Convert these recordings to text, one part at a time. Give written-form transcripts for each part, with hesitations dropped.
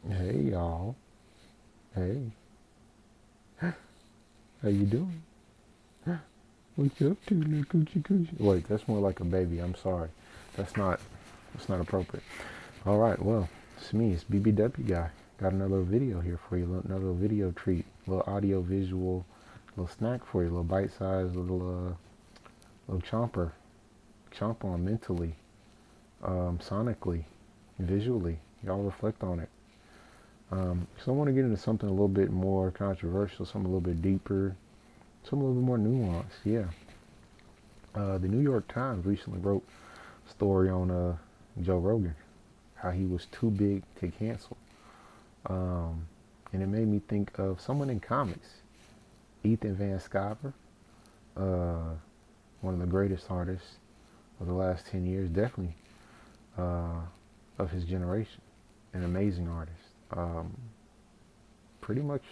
Hey y'all. Hey. How you doing? What you up to, little coochie coochie? Wait, that's more like a baby. I'm sorry. That's not appropriate. All right, well, it's me. It's BBW guy. Got another video here for you. Another video treat. A little audio visual, little snack for you. A little bite-sized little chomper. Chomp on mentally, sonically, visually. Y'all reflect on it. So I want to get into something a little bit more controversial, something a little bit deeper, something a little bit more nuanced. Yeah. The New York Times recently wrote a story on Joe Rogan, how he was too big to cancel. Um, and it made me think of someone in comics, Ethan Van Sciver, uh, one of the greatest artists of the last 10 years, definitely uh, of his generation, an amazing artist. Pretty much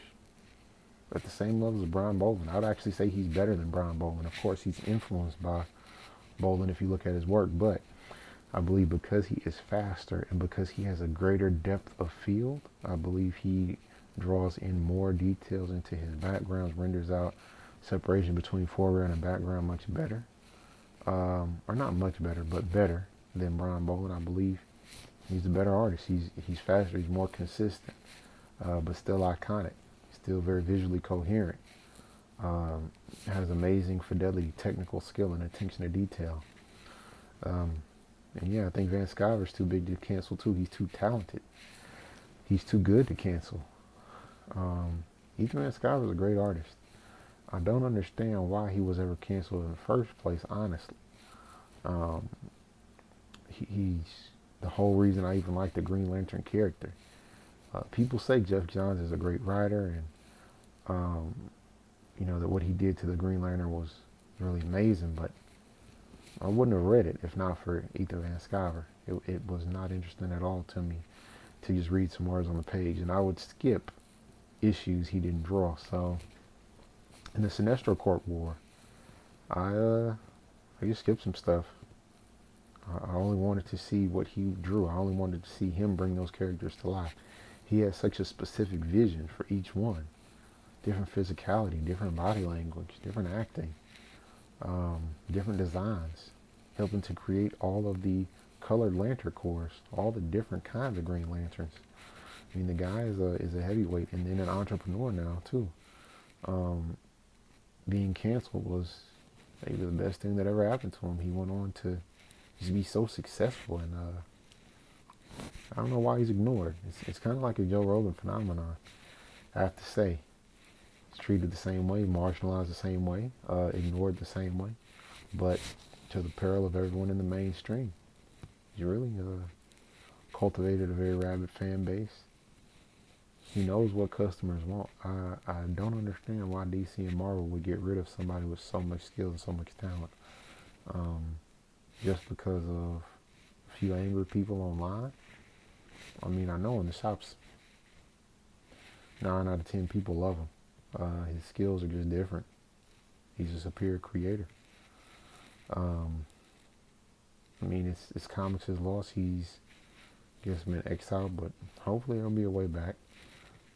at the same level as Brian Bolden. I would actually say he's better than Brian Bolden. Of course, he's influenced by Bolden if you look at his work, but I believe because he is faster and because he has a greater depth of field, I believe he draws in more details into his backgrounds, renders out separation between foreground and background much better. Or not much better, but better than Brian Bolden. I believe he's a better artist. He's faster, he's more consistent, but still iconic, still very visually coherent. Has amazing fidelity, technical skill, and attention to detail. Um, And yeah, I think Van Sciver's too big to cancel too. He's too talented. He's too good to cancel. Ethan Van Sciver's a great artist. I don't understand why he was ever canceled in the first place, honestly. Um, he's the whole reason I even like the Green Lantern character. People say Jeff Johns is a great writer, and um, that what he did to the Green Lantern was really amazing, but I wouldn't have read it if not for Ethan Van Sciver. It was not interesting at all to me to just read some words on the page, and I would skip issues he didn't draw. So in the Sinestro Corp War, I just skipped some stuff. I only wanted to see what he drew. I only wanted to see him bring those characters to life. He had such a specific vision for each one. Different physicality, different body language, different acting, different designs, helping to create all of the colored lantern corps, all the different kinds of Green Lanterns. I mean, the guy is a heavyweight and then an entrepreneur now too. Um, Being canceled was maybe the best thing that ever happened to him. He went on to just be so successful, and I don't know why he's ignored. It's kind of like a Joe Rogan phenomenon. I have to say, it's treated the same way, marginalized the same way, ignored the same way, but to the peril of everyone in the mainstream. He really cultivated a very rabid fan base. He knows what customers want. I don't understand why DC and Marvel would get rid of somebody with so much skill and so much talent, um, just because of a few angry people online. I mean, I know in the shops, 9 out of 10 people love him. His skills are just different. He's a superior creator. Um, I mean, it's comics his loss. He's, I guess, been exiled, but hopefully there'll be a way back.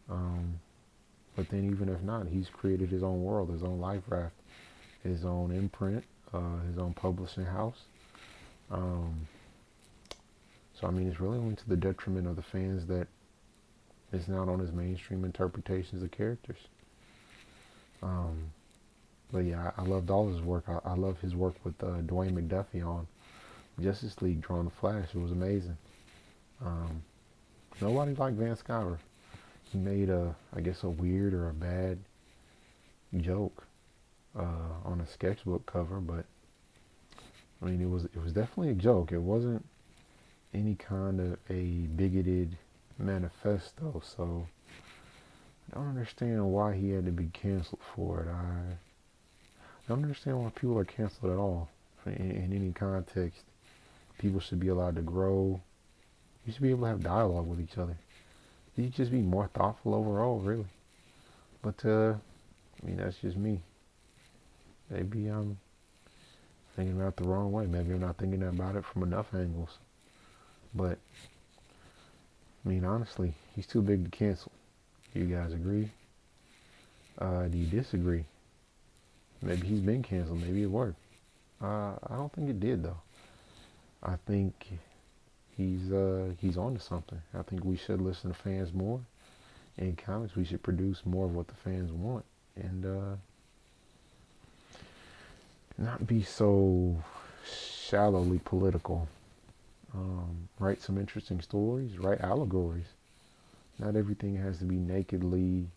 But then even if not, he's created his own world, his own life raft, his own imprint, his own publishing house. Um, so I mean, it's really only to the detriment of the fans that it's not on his mainstream interpretations of characters. Um, but yeah, I loved all his work. I love his work with Dwayne McDuffie on Justice League drawing the Flash. It was amazing. Um, Nobody liked Van Sciver. He made I guess, a weird or a bad joke on a sketchbook cover, but I mean, it was definitely a joke. It wasn't any kind of a bigoted manifesto. So I don't understand why he had to be canceled for it. I don't understand why people are canceled at all. In any context, people should be allowed to grow. You should be able to have dialogue with each other. You should just be more thoughtful overall, really. But I mean, that's just me. Maybe I'm thinking about it the wrong way. Maybe I'm not thinking about it from enough angles. But I mean, honestly, he's too big to cancel. Do you guys agree? Do you disagree? Maybe he's been canceled. Maybe it worked. I don't think it did though. I think he's on to something. I think we should listen to fans more. In comics, we should produce more of what the fans want, and not be so shallowly political. Write some interesting stories. Write allegories. Not everything has to be nakedly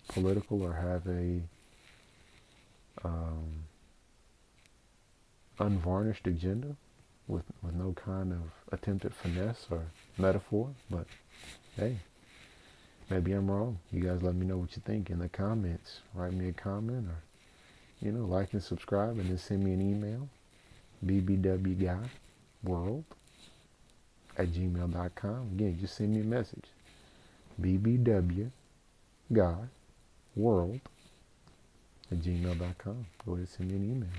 political or have a um, unvarnished agenda with no kind of attempted finesse or metaphor. But hey, maybe I'm wrong. You guys let me know what you think in the comments. Write me a comment or, like and subscribe, and then send me an email, bbwguyworld@gmail.com. Again, just send me a message, bbwguyworld@gmail.com. Go ahead and send me an email.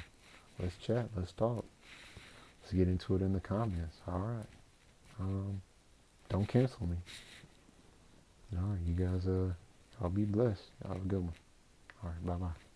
Let's chat. Let's talk. Let's get into it in the comments. All right. Don't cancel me. All right, you guys, y'all be blessed. Y'all have a good one. All right, bye-bye.